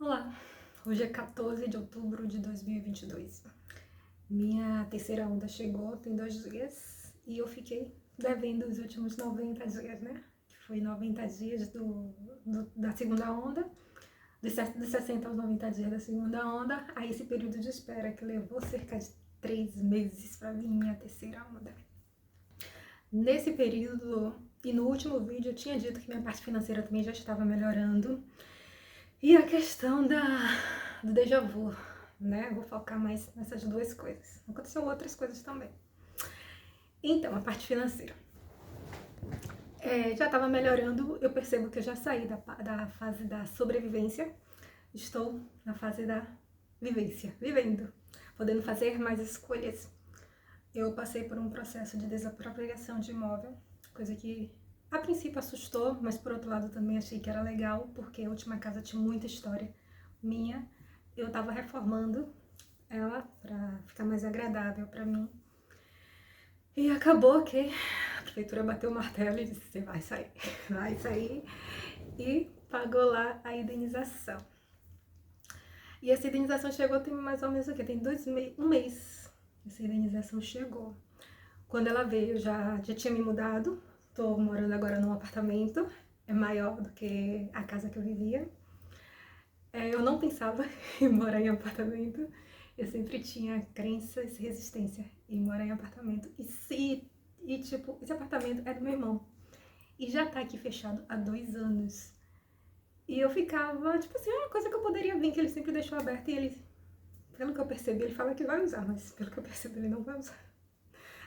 Olá, hoje é 14 de outubro de 2022. Minha terceira onda chegou tem 2 dias e eu fiquei devendo os últimos 90 dias, né? Que foi 90 dias da segunda onda, dos 60 aos 90 dias da segunda onda, aí esse período de espera que levou cerca de 3 meses para vir minha terceira onda. Nesse período e no último vídeo eu tinha dito que minha parte financeira também já estava melhorando. E a questão do déjà vu, né? Vou focar mais nessas duas coisas. Aconteceu outras coisas também. Então, a parte financeira. Já estava melhorando, eu percebo que eu já saí da fase da sobrevivência. Estou na fase da vivência, vivendo, podendo fazer mais escolhas. Eu passei por um processo de desapropriação de imóvel, coisa que a princípio assustou, mas por outro lado também achei que era legal, porque a última casa tinha muita história minha. Eu tava reformando ela pra ficar mais agradável pra mim. E acabou que a prefeitura bateu o martelo e disse: você vai sair, vai sair. E pagou lá a indenização. E essa indenização chegou tem mais ou menos o quê? Tem um mês. Essa indenização chegou. Quando ela veio, já tinha me mudado. Tô morando agora num apartamento. É maior do que a casa que eu vivia. Eu não pensava em morar em apartamento. Eu sempre tinha crenças e resistência em morar em apartamento. Tipo, esse apartamento é do meu irmão. E já tá aqui fechado há 2 anos. E eu ficava, tipo assim, uma coisa que eu poderia vir, que ele sempre deixou aberto. E ele, pelo que eu percebi, ele fala que vai usar, mas pelo que eu percebi, ele não vai usar.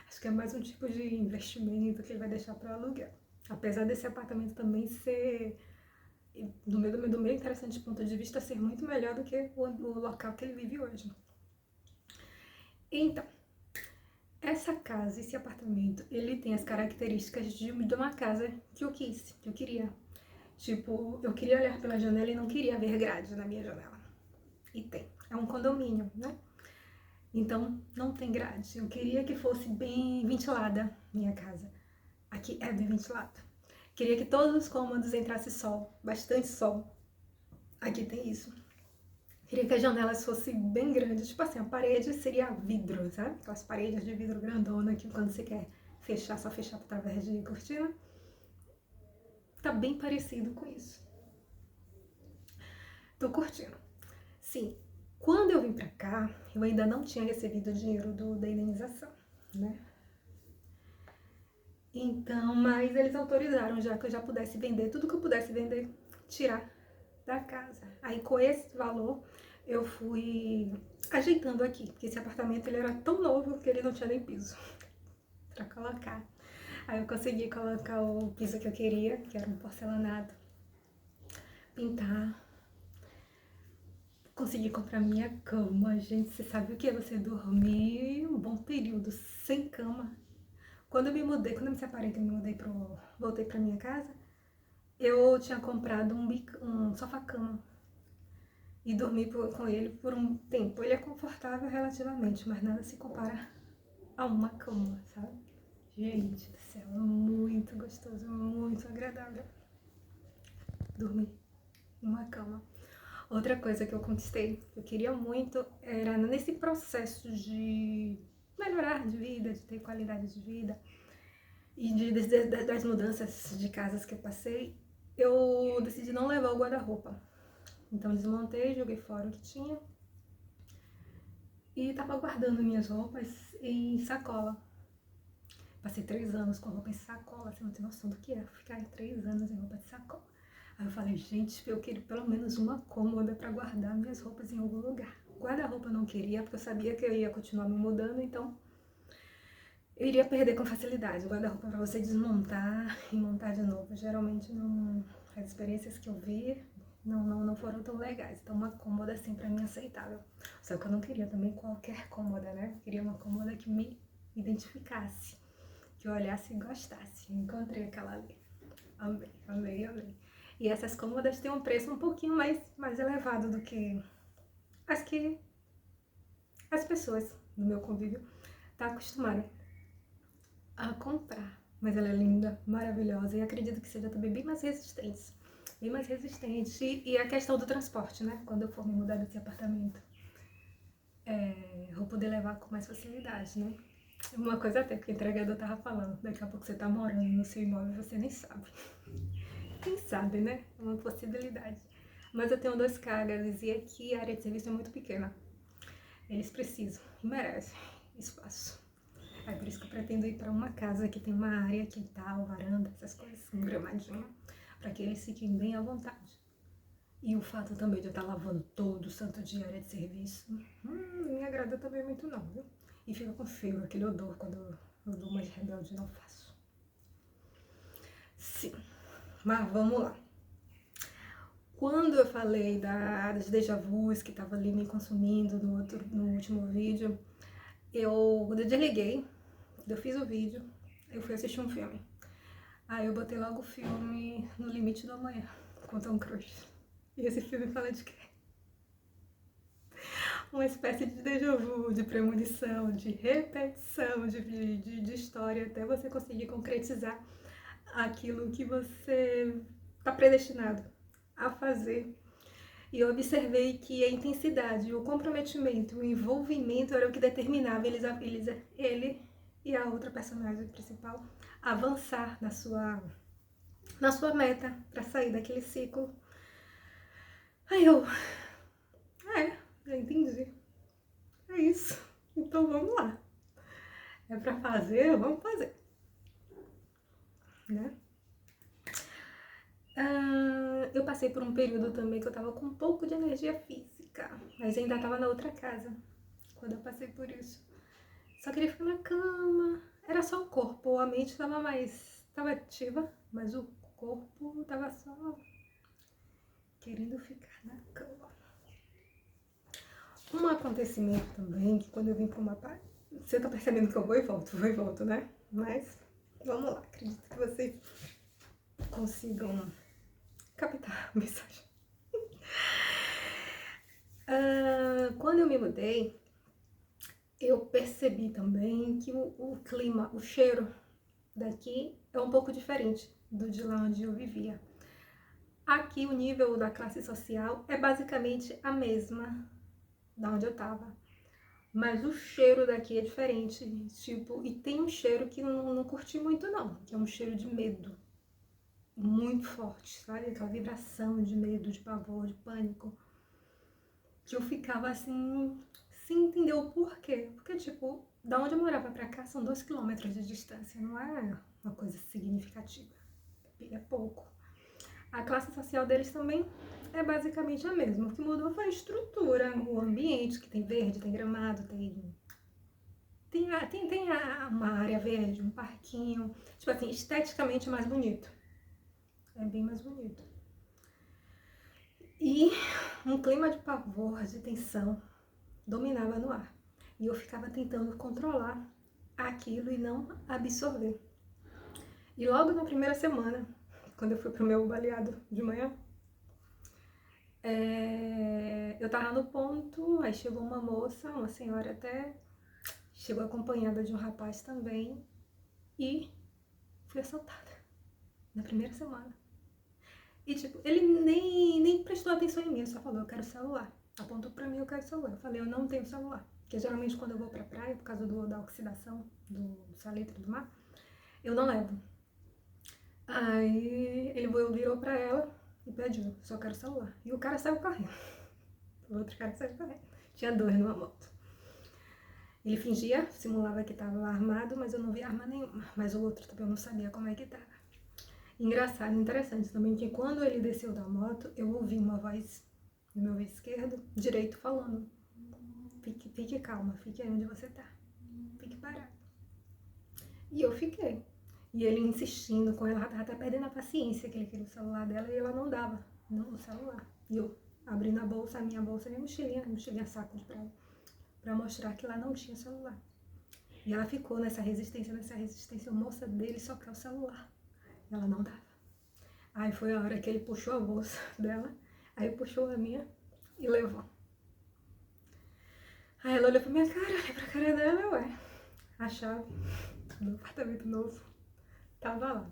Acho que é mais um tipo de investimento que ele vai deixar para aluguel. Apesar desse apartamento também ser, do meu interessante ponto de vista, ser muito melhor do que o local que ele vive hoje. Então, essa casa, esse apartamento, ele tem as características de uma casa que eu quis, que eu queria. Tipo, eu queria olhar pela janela e não queria ver grade na minha janela. E tem. É um condomínio, né? Então, não tem grade. Eu queria que fosse bem ventilada minha casa. Aqui é bem ventilado. Queria que todos os cômodos entrasse sol, bastante sol. Aqui tem isso. Queria que as janelas fossem bem grandes, tipo assim, a parede seria vidro, sabe? Aquelas paredes de vidro grandona que quando você quer fechar, só fechar através de cortina. Tá bem parecido com isso. Tô curtindo. Sim, quando eu vim pra cá, eu ainda não tinha recebido o dinheiro da indenização, né? Então, mas eles autorizaram já que eu já pudesse vender tudo que eu pudesse vender, tirar da casa. Aí com esse valor eu fui ajeitando aqui, porque esse apartamento ele era tão novo que ele não tinha nem piso pra colocar. Aí eu consegui colocar o piso que eu queria, que era um porcelanato, pintar. Consegui comprar minha cama, gente. Você sabe o que é você dormir um bom período sem cama? Quando eu me mudei, quando eu me separei, que eu me mudei voltei pra minha casa, eu tinha comprado um sofá-cama e dormi com ele por um tempo. Ele é confortável relativamente, mas nada se compara a uma cama, sabe? Gente do céu, é muito gostoso, muito agradável dormir numa cama. Outra coisa que eu conquistei, que eu queria muito, era nesse processo de melhorar de vida, de ter qualidade de vida e das mudanças de casas que eu passei, eu decidi não levar o guarda-roupa. Então desmontei, joguei fora o que tinha e tava guardando minhas roupas em sacola. Passei 3 anos com roupa em sacola, você não tem noção do que é ficar 3 anos em roupa de sacola. Aí eu falei, gente, eu queria pelo menos uma cômoda para guardar minhas roupas em algum lugar. Guarda-roupa eu não queria, porque eu sabia que eu ia continuar me mudando, então eu iria perder com facilidade. Guarda-roupa para você desmontar e montar de novo. Geralmente não, as experiências que eu vi não foram tão legais. Então uma cômoda assim para mim aceitável. Só que eu não queria também qualquer cômoda, né? Eu queria uma cômoda que me identificasse, que eu olhasse e gostasse. Encontrei aquela ali. Amei, amei, amei. E essas cômodas têm um preço um pouquinho mais elevado do que as pessoas do meu convívio estão acostumadas a comprar. Mas ela é linda, maravilhosa e acredito que seja também bem mais resistente. bem mais resistente. E a questão do transporte, né? Quando eu for me mudar desse apartamento, vou poder levar com mais facilidade, né? Uma coisa até que o entregador tava falando, daqui a pouco você tá morando no seu imóvel e você nem sabe. Quem sabe, né? É uma possibilidade. Mas eu tenho 2 caras e aqui a área de serviço é muito pequena. Eles precisam e merecem espaço. É por isso que eu pretendo ir para uma casa que tem uma área, quintal, varanda, essas coisas, um gramadinho, para que eles fiquem bem à vontade. E o fato também de eu estar lavando todo o santo dia a área de serviço, não me agrada também muito não, viu? E fica com feio aquele odor quando eu dou uma de rebelde e não faço. Sim, mas vamos lá. Quando eu falei das déjà vus que tava ali me consumindo no último vídeo, eu desliguei, eu fiz o vídeo, eu fui assistir um filme. Aí eu botei logo o filme No Limite do Amanhã, com Tom Cruise. E esse filme fala de quê? Uma espécie de déjà vu, de premonição, de repetição de história, até você conseguir concretizar aquilo que você está predestinado a fazer. E eu observei que a intensidade, o comprometimento, o envolvimento era o que determinava ele e a outra personagem principal avançar na sua meta para sair daquele ciclo. Aí eu, já entendi. É isso. Então vamos lá. É para fazer, vamos fazer. Né? Eu passei por um período também que eu tava com um pouco de energia física, mas ainda tava na outra casa quando eu passei por isso. Só queria ficar na cama. Era só o corpo, a mente tava ativa, mas o corpo tava só querendo ficar na cama. Um acontecimento também, que quando eu vim para uma parte, você tá percebendo que eu vou e volto, né? Mas vamos lá, acredito que vocês consigam captar a mensagem. Quando eu me mudei, eu percebi também que o clima, o cheiro daqui é um pouco diferente do de lá onde eu vivia. Aqui o nível da classe social é basicamente a mesma da onde eu tava. Mas o cheiro daqui é diferente, tipo, e tem um cheiro que não curti muito não, que é um cheiro de medo. Muito forte, sabe? Aquela vibração de medo, de pavor, de pânico. Que eu ficava assim, sem entender o porquê. Porque, tipo, da onde eu morava pra cá são 2 quilômetros de distância, não é uma coisa significativa. É pouco. A classe social deles também é basicamente a mesma. O que mudou foi a estrutura, o ambiente, que tem verde, tem gramado, tem uma área verde, um parquinho. Tipo assim, esteticamente mais bonito. É bem mais bonito. E um clima de pavor, de tensão, dominava no ar. E eu ficava tentando controlar aquilo e não absorver. E logo na primeira semana, quando eu fui pro meu baleado de manhã, eu tava no ponto, aí chegou uma moça, uma senhora até, chegou acompanhada de um rapaz também, e fui assaltada na primeira semana. E tipo, ele nem prestou atenção em mim, só falou, eu quero celular. Apontou pra mim, eu quero celular. Eu falei, eu não tenho celular. Porque geralmente quando eu vou pra praia, por causa da oxidação do saletre do mar, eu não levo. Aí ele virou pra ela e pediu, só quero celular. E o cara saiu correndo. O outro cara saiu correndo. Tinha 2 numa moto. Ele fingia, simulava que estava armado, mas eu não vi arma nenhuma. Mas o outro também eu não sabia como é que estava. Engraçado, interessante também que quando ele desceu da moto, eu ouvi uma voz no meu ouvido esquerdo, direito, falando: fique calma, fique aí onde você tá, fique parado. E eu fiquei. E ele insistindo com ela, tava até perdendo a paciência, que ele queria o celular dela e ela não dava o celular. E eu abrindo a minha mochilinha saco de praia, pra mostrar que lá não tinha celular. E ela ficou nessa resistência, o moça dele só quer o celular. E ela não dava. Aí foi a hora que ele puxou a bolsa dela, aí puxou a minha e levou. Aí ela olhou pra minha cara, olhei pra cara dela, ué, a chave do apartamento novo tava lá.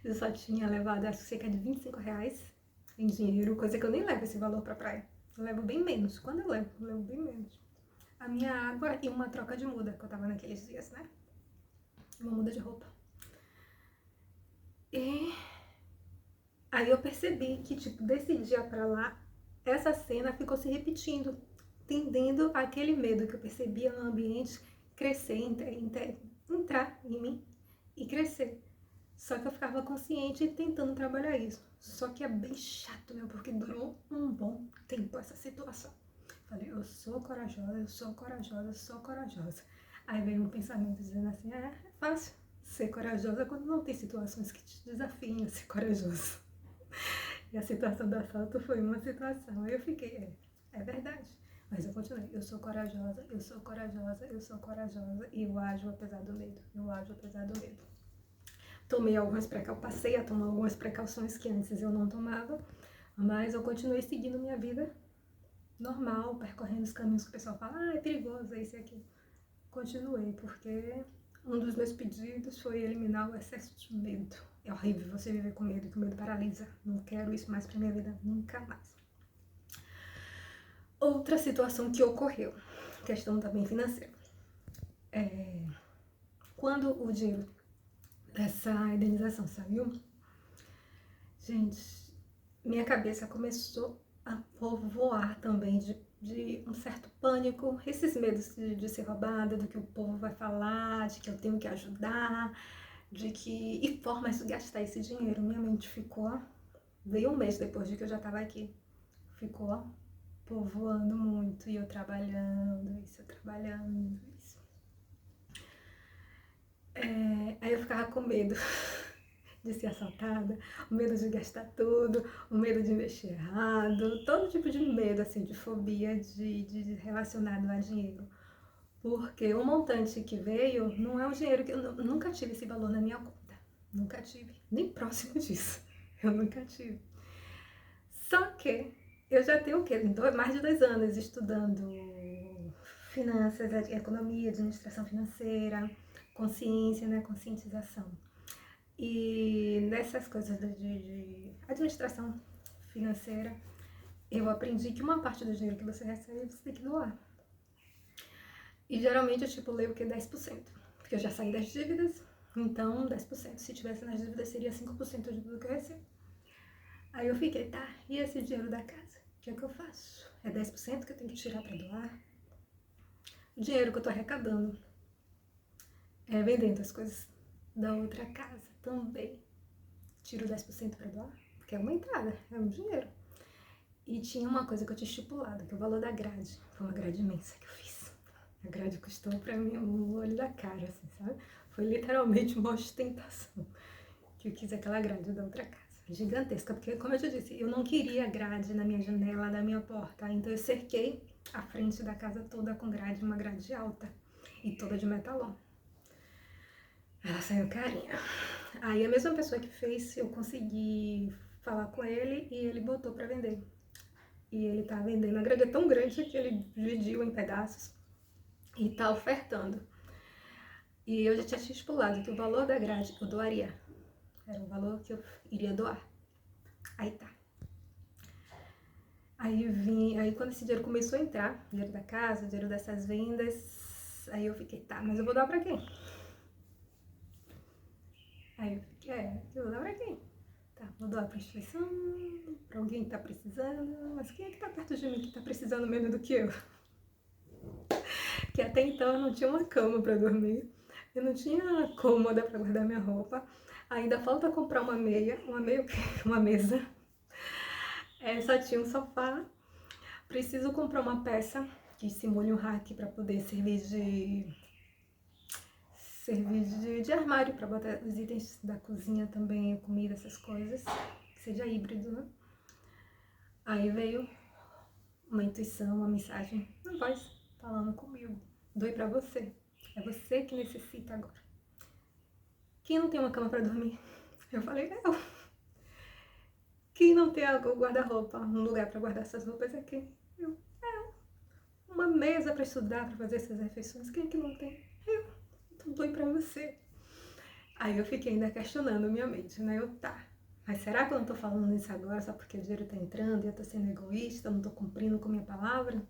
Eu só tinha levado, acho que cerca de R$25 em dinheiro, coisa que eu nem levo esse valor pra praia. Eu levo bem menos. Quando eu levo bem menos. A minha água e uma troca de muda, que eu tava naqueles dias, né? Uma muda de roupa. E aí eu percebi que, tipo, desse dia pra lá, essa cena ficou se repetindo, tendendo aquele medo que eu percebia no ambiente crescer, entrar em mim e crescer. Só que eu ficava consciente e tentando trabalhar isso. Só que é bem chato, né? Porque durou um bom tempo essa situação. Falei, eu sou corajosa, eu sou corajosa, eu sou corajosa. Aí veio um pensamento dizendo assim, é fácil ser corajosa quando não tem situações que te desafiam a ser corajoso. E a situação do assalto foi uma situação. Aí eu fiquei, é verdade. Mas eu continuei, eu sou corajosa, eu sou corajosa, eu sou corajosa. E eu ajo apesar do medo, eu ajo apesar do medo. Passei a tomar algumas precauções que antes eu não tomava, mas eu continuei seguindo minha vida normal, percorrendo os caminhos que o pessoal fala, é perigoso, é isso e aquilo. Continuei, porque um dos meus pedidos foi eliminar o excesso de medo. É horrível você viver com medo, que o medo paralisa. Não quero isso mais pra minha vida, nunca mais. Outra situação que ocorreu, questão também financeira. Quando o dinheiro dessa indenização saiu, gente, minha cabeça começou a voar também de um certo pânico, esses medos de ser roubada, do que o povo vai falar, de que eu tenho que ajudar, e formas de gastar esse dinheiro. Minha mente ficou, veio um mês depois de que eu já estava aqui, ficou povoando muito, e eu trabalhando, isso. Aí eu ficava com medo de ser assaltada, o medo de gastar tudo, o medo de investir errado, todo tipo de medo, assim, de fobia relacionado a dinheiro. Porque o montante que veio não é um dinheiro que eu nunca tive esse valor na minha conta. Nunca tive, nem próximo disso. Eu nunca tive. Só que eu já tenho o quê? Mais de 2 anos estudando finanças, economia, administração financeira, consciência, né? Conscientização. E nessas coisas de administração financeira, eu aprendi que uma parte do dinheiro que você recebe, você tem que doar. E geralmente eu estipulei o que? 10%. Porque eu já saí das dívidas, então 10%. Se tivesse nas dívidas, seria 5% de tudo que eu recebo. Aí eu fiquei, tá, e esse dinheiro da casa? O que é que eu faço? É 10% que eu tenho que tirar pra doar? O dinheiro que eu tô arrecadando é vendendo as coisas da outra casa também. Tiro 10% pra doar? Porque é uma entrada, é um dinheiro. E tinha uma coisa que eu tinha estipulado, que é o valor da grade. Foi uma grade imensa que eu fiz. A grade custou pra mim o olho da cara, assim, sabe? Foi literalmente uma ostentação que eu quis aquela grade da outra casa. Gigantesca, porque, como eu te disse, eu não queria grade na minha janela, na minha porta. Então eu cerquei a frente da casa toda com grade, uma grade alta e toda de metalon. Ela saiu carinha. Aí a mesma pessoa que fez, eu consegui falar com ele e ele botou pra vender. E ele tá vendendo, a grade é tão grande que ele dividiu em pedaços e tá ofertando. E eu já tinha estipulado que o valor da grade eu doaria. Era o valor que eu iria doar. Aí tá. Aí quando esse dinheiro começou a entrar, dinheiro da casa, dinheiro dessas vendas, aí eu fiquei, tá, mas eu vou doar pra quem? Aí eu fiquei, eu vou doar pra quem? Tá, vou doar pra instituição, pra alguém que tá precisando, mas quem é que tá perto de mim que tá precisando menos do que eu? Que até então eu não tinha uma cama pra dormir, eu não tinha cômoda pra guardar minha roupa, ainda falta comprar uma mesa, só tinha um sofá, preciso comprar uma peça que simule um rack pra poder servir de armário pra botar os itens da cozinha também, comida, essas coisas, que seja híbrido, né? Aí veio uma intuição, uma mensagem, uma voz falando comigo. Doe pra você. É você que necessita agora. Quem não tem uma cama pra dormir? Eu falei, eu. Quem não tem o guarda-roupa, um lugar pra guardar essas roupas é quem? Eu. Uma mesa pra estudar, pra fazer essas refeições, quem é que não tem? Eu. Então doe pra você. Aí eu fiquei ainda questionando minha mente, né? Eu, tá. Mas será que eu não tô falando isso agora só porque o dinheiro tá entrando e eu tô sendo egoísta, eu não tô cumprindo com a minha palavra?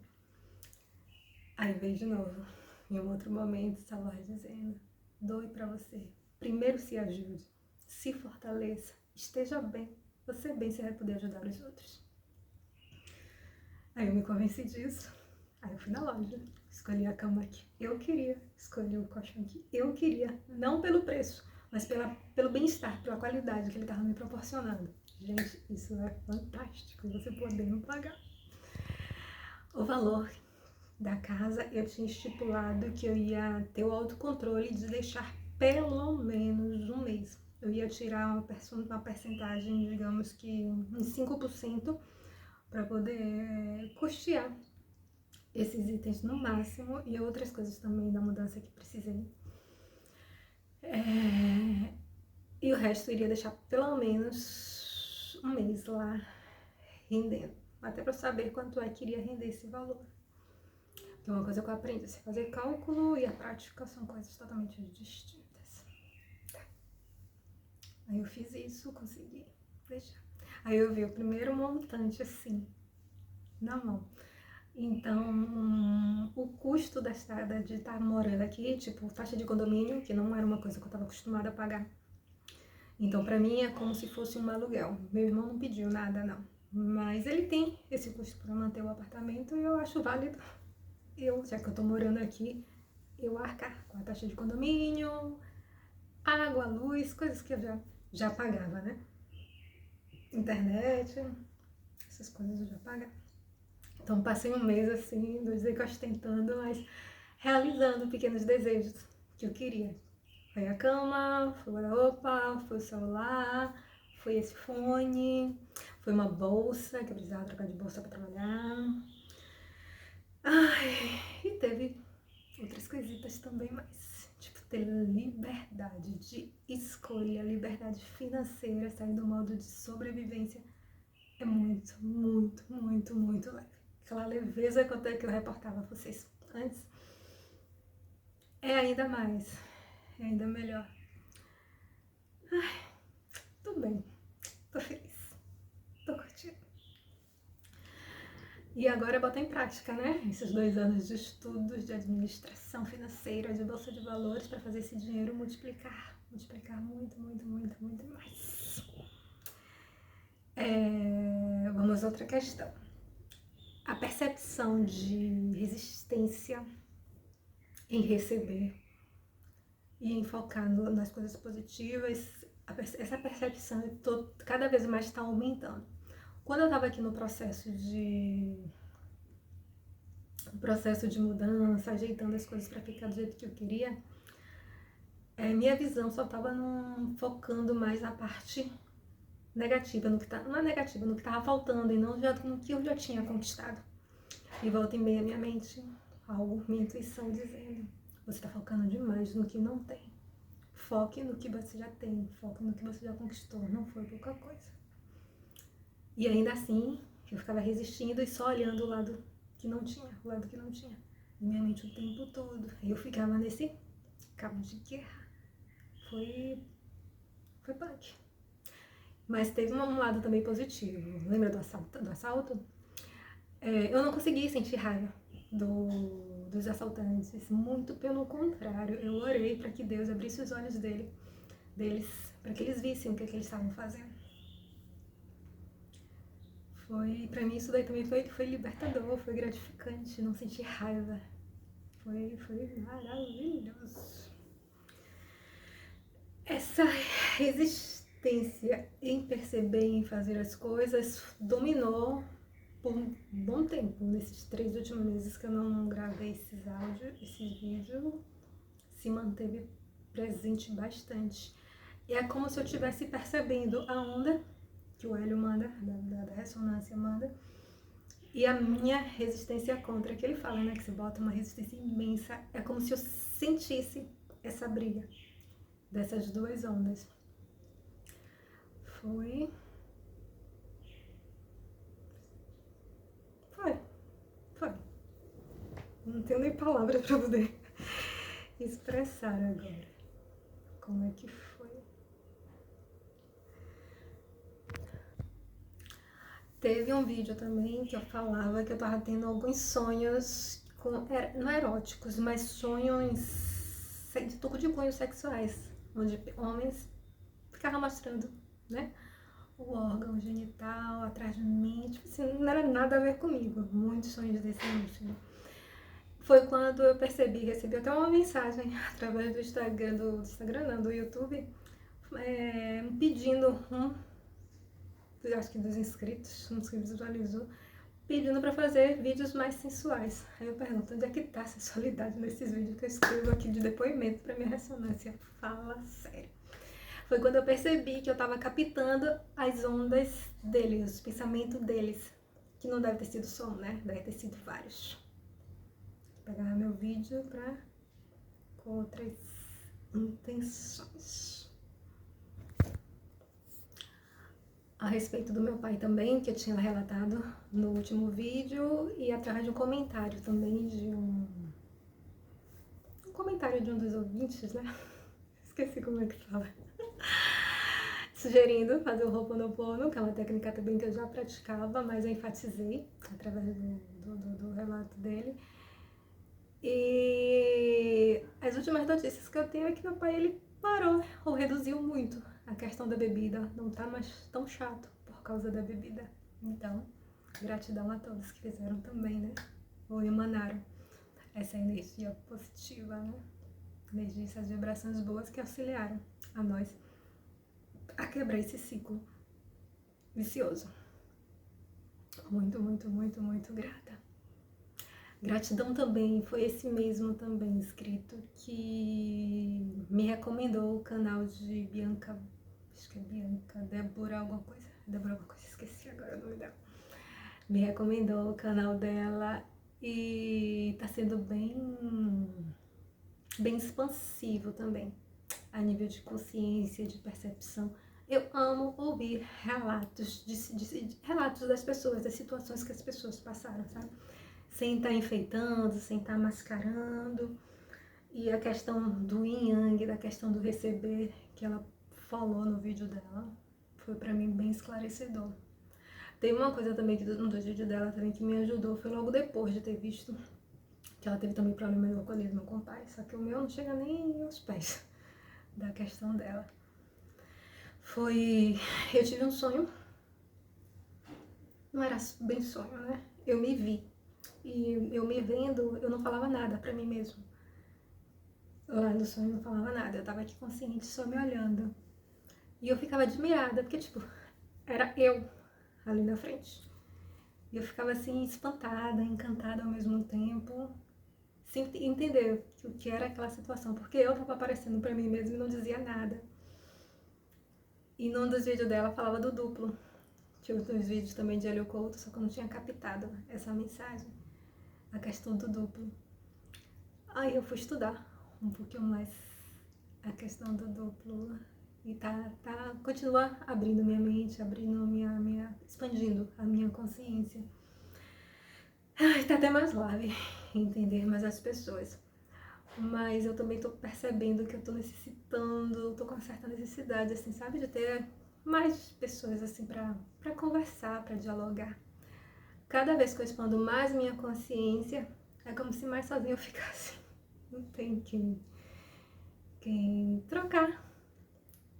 Aí veio de novo, em um outro momento, essa voz dizendo: doe pra você. Primeiro se ajude, se fortaleça, esteja bem. Você bem, você vai poder ajudar os outros. Aí eu me convenci disso. Aí eu fui na loja, escolhi a cama que eu queria, escolhi o colchão que eu queria, não pelo preço, mas pelo bem-estar, pela qualidade que ele estava me proporcionando. Gente, isso é fantástico, você podendo pagar. O valor da casa, eu tinha estipulado que eu ia ter o autocontrole de deixar pelo menos um mês. Eu ia tirar uma percentagem, digamos que uns 5%, para poder custear esses itens no máximo e outras coisas também da mudança que precisei. E o resto eu iria deixar pelo menos um mês lá rendendo, até para saber quanto é que iria render esse valor. Que é uma coisa que eu aprendi, você fazer cálculo e a prática são coisas totalmente distintas. Aí eu fiz isso, consegui deixar. Aí eu vi o primeiro montante assim, na mão. Então, o custo de estar morando aqui, tipo, taxa de condomínio, que não era uma coisa que eu estava acostumada a pagar. Então, pra mim, é como se fosse um aluguel. Meu irmão não pediu nada, não. Mas ele tem esse custo para manter o apartamento e eu acho válido. Já que eu tô morando aqui, eu arcar com a taxa de condomínio, água, luz, coisas que eu já pagava, né? Internet, essas coisas eu já pagava. Então passei um mês assim, não dizer que ostentando, mas realizando pequenos desejos que eu queria. Foi a cama, foi o guarda-roupa, foi o celular, foi esse fone, foi uma bolsa, que eu precisava trocar de bolsa para trabalhar. Ai, e teve outras coisitas também, mas tipo, ter liberdade de escolha, liberdade financeira, sair do modo de sobrevivência é muito, muito, muito, muito leve. Aquela leveza que eu reportava a vocês antes é ainda mais, é ainda melhor. Ai, tô bem, tô feliz, tô curtindo. E agora botar em prática, né? Esses 2 anos de estudos de administração financeira, de bolsa de valores, para fazer esse dinheiro multiplicar muito, muito, muito, muito mais. Vamos a outra questão. A percepção de resistência em receber e em focar nas coisas positivas, essa percepção cada vez mais está aumentando. Quando eu estava aqui no processo de mudança, ajeitando as coisas para ficar do jeito que eu queria, minha visão só estava focando mais na parte negativa, não é negativa, no que estava faltando e não no que eu já tinha conquistado. E volta e meia minha mente, minha intuição dizendo: você está focando demais no que não tem. Foque no que você já tem, foque no que você já conquistou, não foi pouca coisa. E ainda assim, eu ficava resistindo e só olhando o lado que não tinha. E minha mente o tempo todo. Eu ficava nesse cabo de guerra. Foi punk. Mas teve um lado também positivo. Lembra do assalto? Eu não consegui sentir raiva dos assaltantes. Muito pelo contrário. Eu orei para que Deus abrisse os olhos deles, para que eles vissem o que eles estavam fazendo. Pra mim isso daí também foi libertador, foi gratificante, não sentir raiva. Foi maravilhoso. Essa resistência em perceber e em fazer as coisas dominou por um bom tempo. Nesses 3 últimos meses que eu não gravei esse vídeo, se manteve presente bastante. E é como se eu estivesse percebendo a onda que o Hélio manda, da ressonância manda, e a minha resistência contra, que ele fala, né, que você bota uma resistência imensa, é como se eu sentisse essa briga dessas 2 ondas. Foi. Não tenho nem palavras para poder expressar agora como é que foi. Teve um vídeo também que eu falava que eu tava tendo alguns sonhos, não eróticos, mas sonhos de cunhos sexuais, onde homens ficavam mostrando, né? O órgão genital atrás de mim, tipo assim, não era nada a ver comigo. Muitos sonhos desse último. Foi quando eu recebi até uma mensagem através do Instagram, do YouTube, pedindo acho que dos inscritos, uns que visualizou, pedindo para fazer vídeos mais sensuais. Aí eu pergunto, onde é que tá a sensualidade nesses vídeos que eu escrevo aqui de depoimento para minha ressonância? Fala sério. Foi quando eu percebi que eu estava captando as ondas deles, os pensamentos deles, que não deve ter sido só um, né? Deve ter sido vários. Vou pegar meu vídeo com outras intenções. A respeito do meu pai também, que eu tinha relatado no último vídeo, e através de um comentário também de um comentário de um dos ouvintes, né? Esqueci como é que fala. Sugerindo fazer o Ho'oponopono, que é uma técnica também que eu já praticava, mas eu enfatizei através do relato dele. E as últimas notícias que eu tenho é que meu pai ele parou ou reduziu muito a questão da bebida, não tá mais tão chato por causa da bebida. Então, gratidão a todos que fizeram também, né? Ou emanaram essa energia positiva, né? Essas vibrações boas que auxiliaram a nós a quebrar esse ciclo vicioso. Muito, muito, muito, muito grata. Gratidão também, foi esse mesmo também inscrito que me recomendou o canal de Bianca, acho que é Bianca, Débora alguma coisa, esqueci agora o nome dela. Me recomendou o canal dela e tá sendo bem expansivo também, a nível de consciência, de percepção. Eu amo ouvir relatos, relatos das pessoas, das situações que as pessoas passaram, sabe? Sem estar enfeitando, sem estar mascarando. E a questão do yin yang, da questão do receber, que ela falou no vídeo dela, foi pra mim bem esclarecedor. Tem uma coisa também que um dos vídeos dela também que me ajudou, foi logo depois de ter visto que ela teve também problema de alcoolismo com o pai, só que o meu não chega nem aos pés da questão dela. Eu tive um sonho, não era bem sonho, né? Eu me vi, e eu me vendo, eu não falava nada pra mim mesmo. Lá no sonho eu não falava nada, eu tava aqui consciente, só me olhando. E eu ficava admirada, porque tipo, era eu ali na frente. E eu ficava assim, espantada, encantada ao mesmo tempo, sem entender o que era aquela situação, porque eu tava aparecendo pra mim mesma e não dizia nada. E num dos vídeos dela falava do duplo. Tinha outros vídeos também de Helio Couto, só que eu não tinha captado essa mensagem, a questão do duplo. Aí eu fui estudar um pouquinho mais a questão do duplo e continua abrindo minha mente, expandindo a minha consciência. Tá até mais leve entender mais as pessoas. Mas eu também tô percebendo que eu tô necessitando, tô com uma certa necessidade, assim, sabe, de ter mais pessoas, assim, pra conversar, pra dialogar. Cada vez que eu expando mais minha consciência, é como se mais sozinha eu ficasse. Não tem quem trocar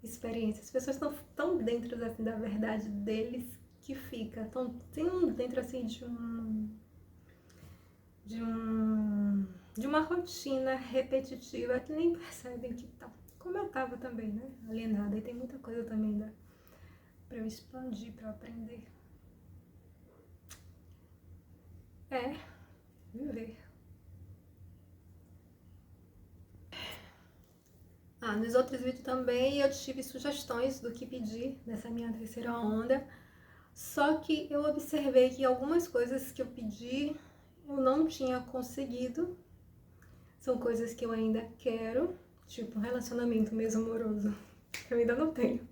experiências. As pessoas estão tão dentro, assim, da verdade deles que fica. Tem dentro, assim, de uma rotina repetitiva que nem percebem que tá. Como eu tava também, né? Alienada. E tem muita coisa também pra eu expandir, pra eu aprender. Viver. Nos outros vídeos também eu tive sugestões do que pedir nessa minha terceira onda. Só que eu observei que algumas coisas que eu pedi eu não tinha conseguido. São coisas que eu ainda quero, tipo um relacionamento mesmo amoroso. Eu ainda não tenho.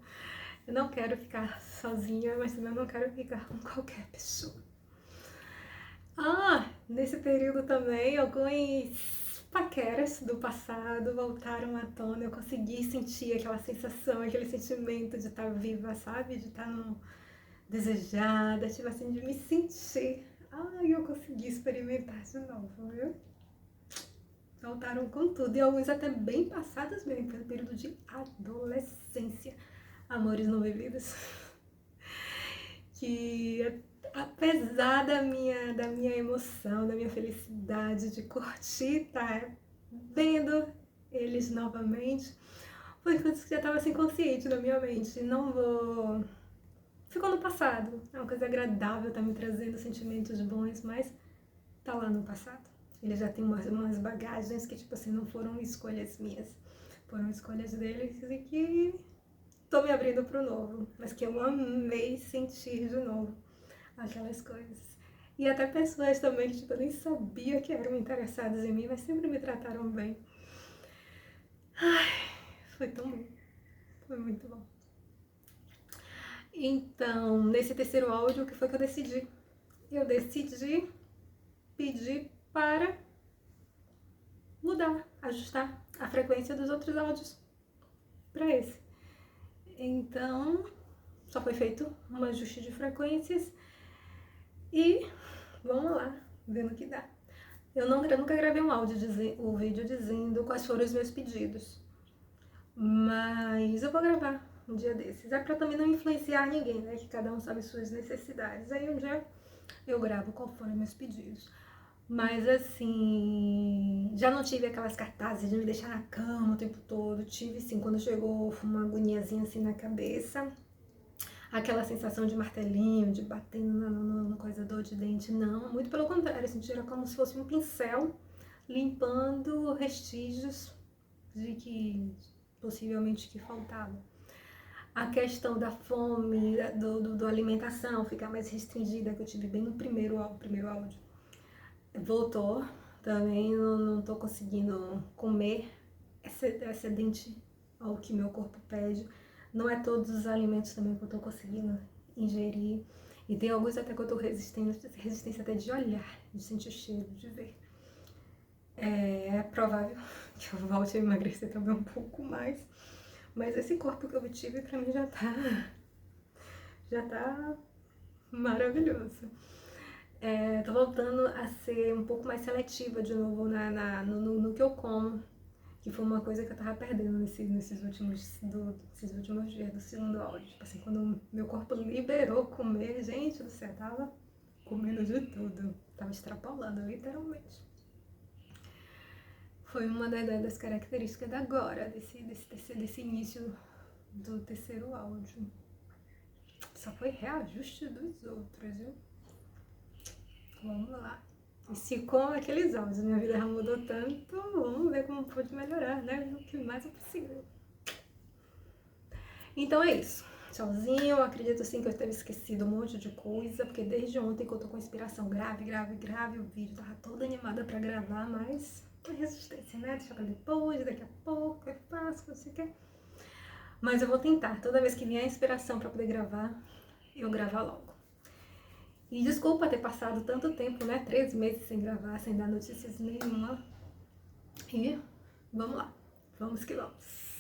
Eu não quero ficar sozinha, mas também não quero ficar com qualquer pessoa. Nesse período também, alguns paqueras do passado voltaram à tona. Eu consegui sentir aquela sensação, aquele sentimento de estar viva, sabe? De desejada, tipo assim, de me sentir. Ai, eu consegui experimentar de novo, viu? Voltaram com tudo, e alguns até bem passados mesmo, pelo período de adolescência. Amores não vividos. Que apesar da minha emoção, da minha felicidade de curtir, tá vendo eles novamente, foi coisa que já estava assim consciente na minha mente. Não vou. Ficou no passado. É uma coisa agradável, tá me trazendo sentimentos bons, mas tá lá no passado. Ele já tem umas bagagens que, tipo assim, não foram escolhas minhas. Foram escolhas deles e que tô me abrindo pro novo. Mas que eu amei sentir de novo aquelas coisas. E até pessoas também que, tipo, eu nem sabia que eram interessadas em mim, mas sempre me trataram bem. Ai, foi tão bom. Foi muito bom. Então, nesse terceiro áudio, o que foi que eu decidi? Eu decidi pedir para mudar, ajustar a frequência dos outros áudios para esse. Então, só foi feito um ajuste de frequências e vamos lá, vendo o que dá. Eu nunca gravei um vídeo dizendo quais foram os meus pedidos, mas eu vou gravar um dia desses. É pra também não influenciar ninguém, né? Que cada um sabe suas necessidades. Aí um dia eu gravo qual foram meus pedidos. Mas assim, já não tive aquelas cartazes de me deixar na cama o tempo todo. Tive sim, quando chegou uma agoniazinha assim na cabeça. Aquela sensação de martelinho, de batendo no coisa dor de dente, não. Muito pelo contrário, assim, era como se fosse um pincel limpando vestígios de que possivelmente que faltava. A questão da fome, da alimentação ficar mais restringida, que eu tive bem no primeiro áudio. Voltou, também não tô conseguindo comer excedente ao que meu corpo pede. Não é todos os alimentos também que eu tô conseguindo ingerir. E tem alguns até que eu tô resistência até de olhar, de sentir o cheiro, de ver. É provável que eu volte a emagrecer também um pouco mais. Mas esse corpo que eu tive pra mim já tá maravilhoso. Tô voltando a ser um pouco mais seletiva de novo no que eu como, que foi uma coisa que eu tava perdendo nesses últimos dias do segundo áudio. Tipo assim, quando meu corpo liberou comer, gente do céu, tava comendo de tudo. Tava extrapolando, literalmente. Foi uma das características da agora, desse início do terceiro áudio. Só foi reajuste dos outros, viu? Vamos lá. E se com aqueles áudios minha vida já mudou tanto, vamos ver como pode melhorar, né? O que mais é possível. Então é isso. Tchauzinho. Eu acredito sim que eu tenha esquecido um monte de coisa, porque desde ontem que eu tô com inspiração grave, o vídeo tava toda animada pra gravar, mas a resistência, né? Deixa pra depois, daqui a pouco eu faço, não sei o que. Mas eu vou tentar. Toda vez que vier a inspiração pra poder gravar, eu gravar logo. E desculpa ter passado tanto tempo, né? 13 meses sem gravar, sem dar notícias nenhuma. E vamos lá. Vamos que vamos.